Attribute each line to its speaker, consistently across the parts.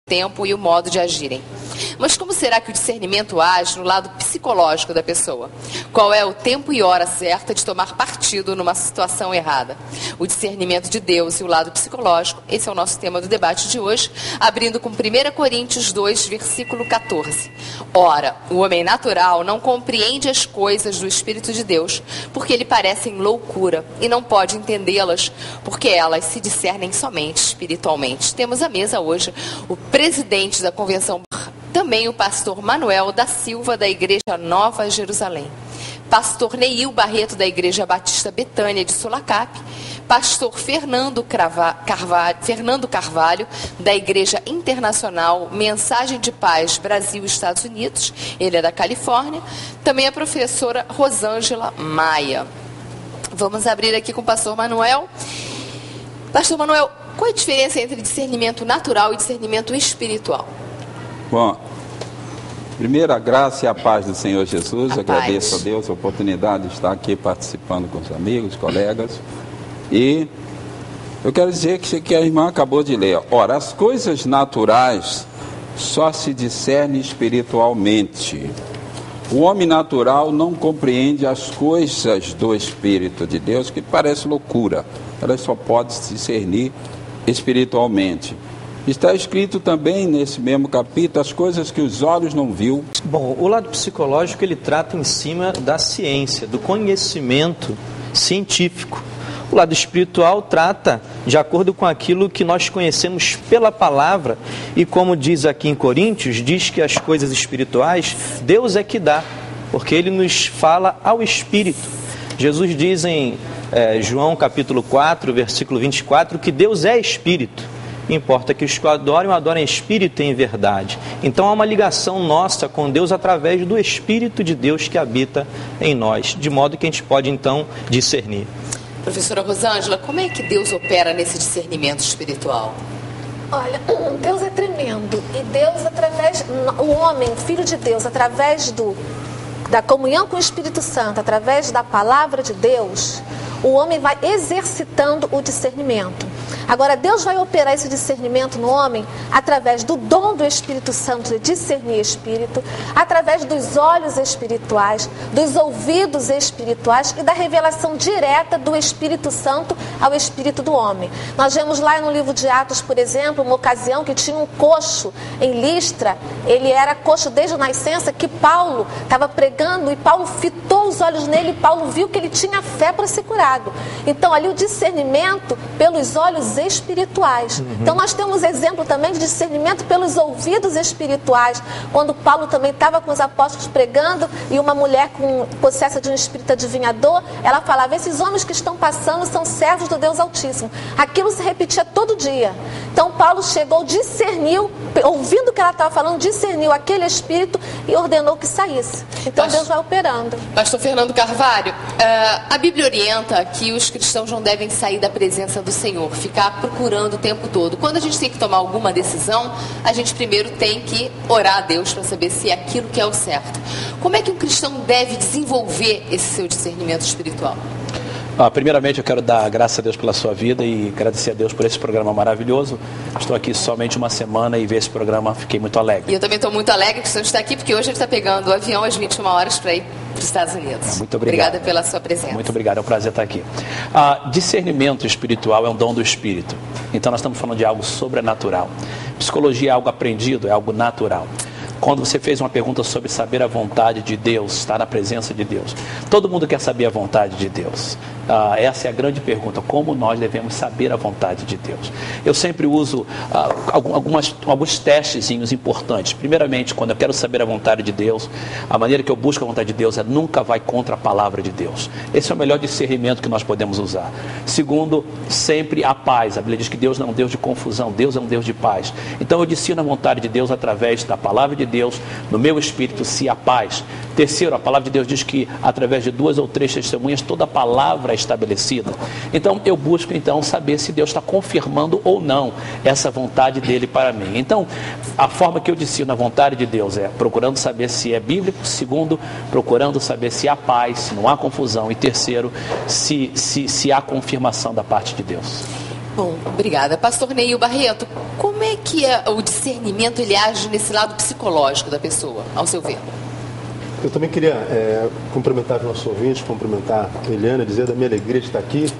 Speaker 1: tempo e o modo de agirem. Mas como será que o discernimento age no lado psicológico da pessoa? Qual é o tempo e hora certa de tomar partido numa situação errada? O discernimento de Deus e o lado psicológico, esse é o nosso tema do debate de hoje, abrindo com 1 Coríntios 2, versículo 14. Ora, o homem natural não compreende as coisas do Espírito de Deus, porque lhe parecem loucura, e não pode entendê-las, porque elas se discernem somente espiritualmente. Temos à mesa hoje o presidente da Convenção, também o pastor Manuel da Silva, da Igreja Nova Jerusalém, pastor Neil Barreto, da Igreja Batista Betânia de Sulacap, pastor Fernando Carvalho, da Igreja Internacional Mensagem de Paz Brasil e Estados Unidos, ele é da Califórnia, também a professora Rosângela Maia. Vamos abrir aqui com o pastor Manuel. Pastor Manuel, qual é a diferença entre discernimento natural e discernimento espiritual?
Speaker 2: Bom, primeiro a graça e a paz do Senhor Jesus. Agradeço a Deus a oportunidade de estar aqui participando com os amigos, colegas. E eu quero dizer que a irmã acabou de ler. Ora, as coisas naturais só se discernem espiritualmente. O homem natural não compreende as coisas do Espírito de Deus, que parece loucura. Elas só podem se discernir espiritualmente. Está escrito também nesse mesmo capítulo as coisas que os olhos não viu.
Speaker 3: Bom, o lado psicológico ele trata em cima da ciência, do conhecimento científico. O lado espiritual trata de acordo com aquilo que nós conhecemos pela palavra. E como diz aqui em Coríntios, diz que as coisas espirituais Deus é que dá, porque Ele nos fala ao Espírito. Jesus diz em João capítulo 4, versículo 24, que Deus é Espírito. Importa que os que o adorem em espírito e em verdade. Então há uma ligação nossa com Deus através do Espírito de Deus que habita em nós, de modo que a gente pode então discernir.
Speaker 1: Professora Rosângela, como é que Deus opera nesse discernimento espiritual?
Speaker 4: Olha, Deus é tremendo. E Deus, através, o homem, filho de Deus, através da comunhão com o Espírito Santo, através da palavra de Deus, o homem vai exercitando o discernimento. Agora, Deus vai operar esse discernimento no homem através do dom do Espírito Santo de discernir espírito, através dos olhos espirituais, dos ouvidos espirituais e da revelação direta do Espírito Santo ao espírito do homem. Nós vemos lá no livro de Atos, por exemplo, uma ocasião que tinha um coxo em Listra. Ele era coxo desde a nascença, que Paulo estava pregando e Paulo fitou os olhos nele e Paulo viu que ele tinha fé para ser curado. Então, ali o discernimento pelos olhos espirituais. Então nós temos exemplo também de discernimento pelos ouvidos espirituais, quando Paulo também estava com os apóstolos pregando e uma mulher possessa de um espírito adivinhador, ela falava, esses homens que estão passando são servos do Deus Altíssimo. Aquilo se repetia todo dia. Então Paulo chegou, discerniu, ouvindo o que ela estava falando, discerniu aquele espírito e ordenou que saísse. Então Deus vai operando.
Speaker 1: Pastor Fernando Carvalho, a Bíblia orienta que os cristãos não devem sair da presença do Senhor, ficar procurando o tempo todo. Quando a gente tem que tomar alguma decisão, a gente primeiro tem que orar a Deus para saber se é aquilo que é o certo. Como é que um cristão deve desenvolver esse seu discernimento espiritual?
Speaker 5: Primeiramente, eu quero dar graças a Deus pela sua vida e agradecer a Deus por esse programa maravilhoso. Estou aqui somente uma semana e ver esse programa, fiquei muito alegre.
Speaker 1: E eu também estou muito alegre que o senhor está aqui, porque hoje ele está pegando o avião às 21 horas para ir para os Estados Unidos.
Speaker 5: Muito obrigado.
Speaker 1: Obrigada pela sua presença.
Speaker 5: Muito obrigado, é um prazer estar aqui. Discernimento espiritual é um dom do Espírito. Então nós estamos falando de algo sobrenatural. Psicologia é algo aprendido, é algo natural. Quando você fez uma pergunta sobre saber a vontade de Deus, estar na presença de Deus. Todo mundo quer saber a vontade de Deus. Essa é a grande pergunta, como nós devemos saber a vontade de Deus. Eu sempre uso alguns testezinhos importantes. Primeiramente, quando eu quero saber a vontade de Deus, a maneira que eu busco a vontade de Deus é nunca vai contra a palavra de Deus. Esse é o melhor discernimento que nós podemos usar. Segundo, sempre a paz. A Bíblia diz que Deus não é um Deus de confusão, Deus é um Deus de paz. Então eu discerno a vontade de Deus através da palavra de Deus, no meu espírito, se há paz. Terceiro, a palavra de Deus diz que através de 2 ou 3 testemunhas, toda a palavra é estabelecida. Então eu busco saber se Deus está confirmando ou não essa vontade dele para mim. Então a forma que eu discerno a vontade de Deus é procurando saber se é bíblico. Segundo, procurando saber se há paz, se não há confusão. E terceiro, se há confirmação da parte de Deus.
Speaker 1: Bom, obrigada. Pastor Neil Barreto, como é que o discernimento ele age nesse lado psicológico da pessoa, ao seu ver?
Speaker 6: Eu também queria cumprimentar os nossos ouvintes, cumprimentar a Eliana, dizer da minha alegria de estar aqui.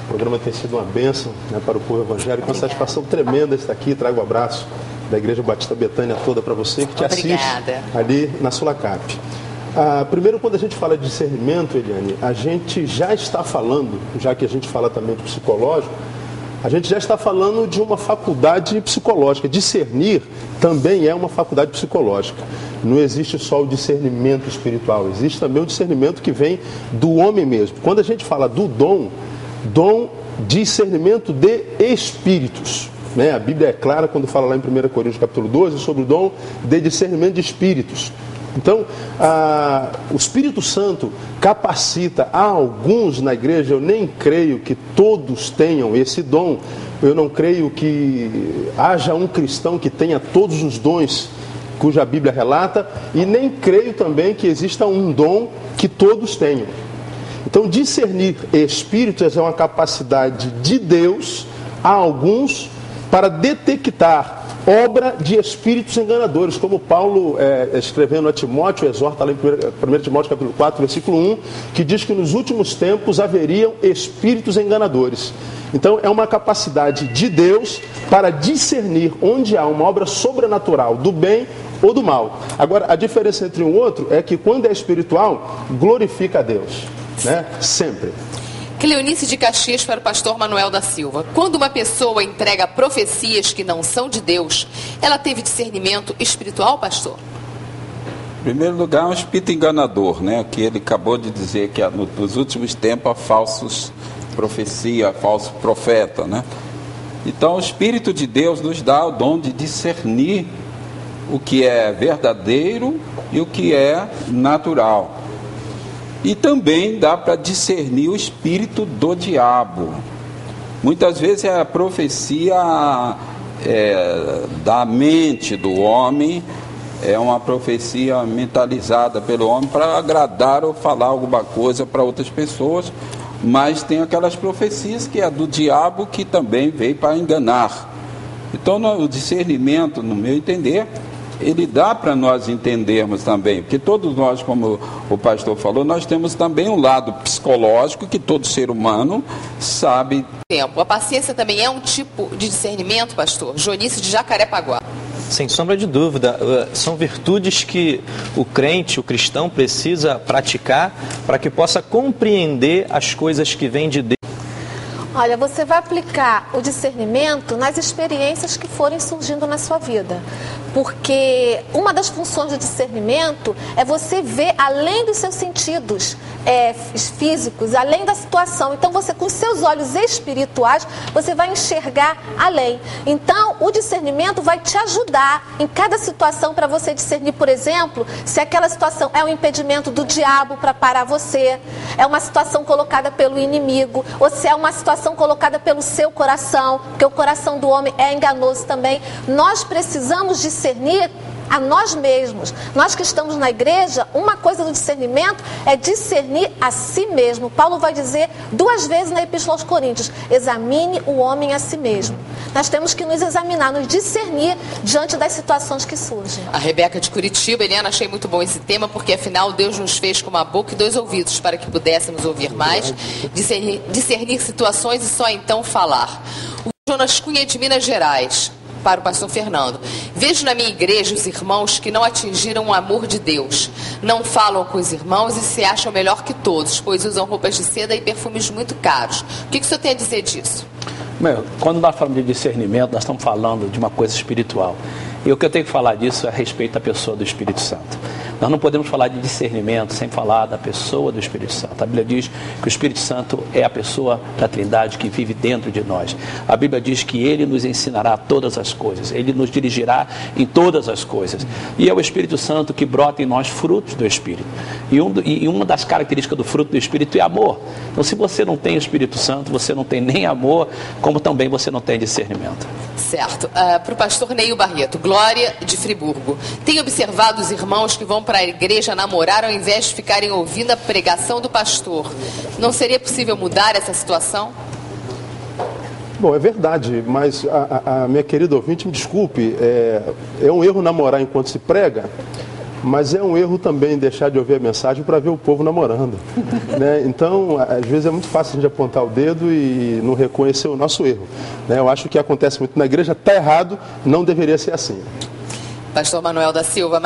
Speaker 6: O programa tem sido uma bênção, né, para o povo evangélico, uma satisfação tremenda estar aqui. Trago um abraço da Igreja Batista Betânia toda para você que te assiste ali na Sulacap. Primeiro, quando a gente fala de discernimento, Eliane, a gente já está falando, já que a gente fala também de psicológico, a gente já está falando de uma faculdade psicológica. Discernir também é uma faculdade psicológica. Não existe só o discernimento espiritual, existe também o discernimento que vem do homem mesmo. Quando a gente fala do dom, discernimento de espíritos. Né? A Bíblia é clara quando fala lá em 1 Coríntios capítulo 12 sobre o dom de discernimento de espíritos. Então, o Espírito Santo capacita a alguns na igreja. Eu nem creio que todos tenham esse dom. Eu não creio que haja um cristão que tenha todos os dons cuja Bíblia relata, e nem creio também que exista um dom que todos tenham. Então, discernir espíritos é uma capacidade de Deus a alguns para detectar obra de espíritos enganadores, como Paulo, escrevendo a Timóteo, exorta lá em 1 Timóteo capítulo 4, versículo 1, que diz que nos últimos tempos haveriam espíritos enganadores. Então, é uma capacidade de Deus para discernir onde há uma obra sobrenatural do bem ou do mal. Agora, a diferença entre um e outro é que quando é espiritual, glorifica a Deus, né? Sempre.
Speaker 1: Cleonice de Caxias para o pastor Manuel da Silva. Quando uma pessoa entrega profecias que não são de Deus, ela teve discernimento espiritual, pastor?
Speaker 2: Em primeiro lugar, é um espírito enganador, né? Que ele acabou de dizer que nos últimos tempos há falsos profecia, falso profeta, né? Então, o Espírito de Deus nos dá o dom de discernir o que é verdadeiro e o que é natural. E também dá para discernir o espírito do diabo. Muitas vezes a profecia da mente do homem é uma profecia mentalizada pelo homem para agradar ou falar alguma coisa para outras pessoas, mas tem aquelas profecias que é do diabo, que também veio para enganar. Então, o discernimento, no meu entender, ele dá para nós entendermos também, porque todos nós, como o pastor falou, nós temos também um lado psicológico que todo ser humano sabe.
Speaker 1: A paciência também é um tipo de discernimento, pastor? Joanice de Jacarepaguá.
Speaker 3: Sem sombra de dúvida, são virtudes que o crente, o cristão, precisa praticar para que possa compreender as coisas que vêm de Deus.
Speaker 4: Olha, você vai aplicar o discernimento nas experiências que forem surgindo na sua vida. Porque uma das funções do discernimento é você ver além dos seus sentidos físicos, além da situação. Então, você, com seus olhos espirituais, você vai enxergar além. Então, o discernimento vai te ajudar em cada situação para você discernir, por exemplo, se aquela situação é um impedimento do diabo para parar você, é uma situação colocada pelo inimigo, ou se é uma situação colocada pelo seu coração, porque o coração do homem é enganoso também. Nós precisamos discernir a nós mesmos. Nós que estamos na igreja, uma coisa do discernimento é discernir a si mesmo. Paulo vai dizer 2 vezes na Epístola aos Coríntios: examine o homem a si mesmo. Nós temos que nos examinar, nos discernir diante das situações que surgem.
Speaker 1: A Rebeca de Curitiba: Eliana, achei muito bom esse tema, porque afinal Deus nos fez com uma boca e 2 ouvidos para que pudéssemos ouvir mais, discernir situações e só então falar. O Jonas Cunha de Minas Gerais, para o pastor Fernando: vejo na minha igreja os irmãos que não atingiram o amor de Deus, não falam com os irmãos e se acham melhor que todos, pois usam roupas de seda e perfumes muito caros. O que o senhor tem a dizer disso?
Speaker 5: Quando nós falamos de discernimento, nós estamos falando de uma coisa espiritual. E o que eu tenho que falar disso é a respeito da pessoa do Espírito Santo. Nós não podemos falar de discernimento sem falar da pessoa do Espírito Santo. A Bíblia diz que o Espírito Santo é a pessoa da Trindade que vive dentro de nós. A Bíblia diz que Ele nos ensinará todas as coisas. Ele nos dirigirá em todas as coisas. E é o Espírito Santo que brota em nós frutos do Espírito. E uma das características do fruto do Espírito é amor. Então, se você não tem o Espírito Santo, você não tem nem amor, como também você não tem discernimento.
Speaker 1: Certo. Para o pastor Neil Barreto: Glória de Friburgo. Tem observado os irmãos que vão para a igreja namorar ao invés de ficarem ouvindo a pregação do pastor. Não seria possível mudar essa situação?
Speaker 6: Bom, é verdade, mas a minha querida ouvinte, me desculpe, é um erro namorar enquanto se prega, mas é um erro também deixar de ouvir a mensagem para ver o povo namorando. Né? Então, às vezes é muito fácil a gente apontar o dedo e não reconhecer o nosso erro. Né? Eu acho que acontece muito na igreja, está errado, não deveria ser assim.
Speaker 1: Pastor Manuel da Silva.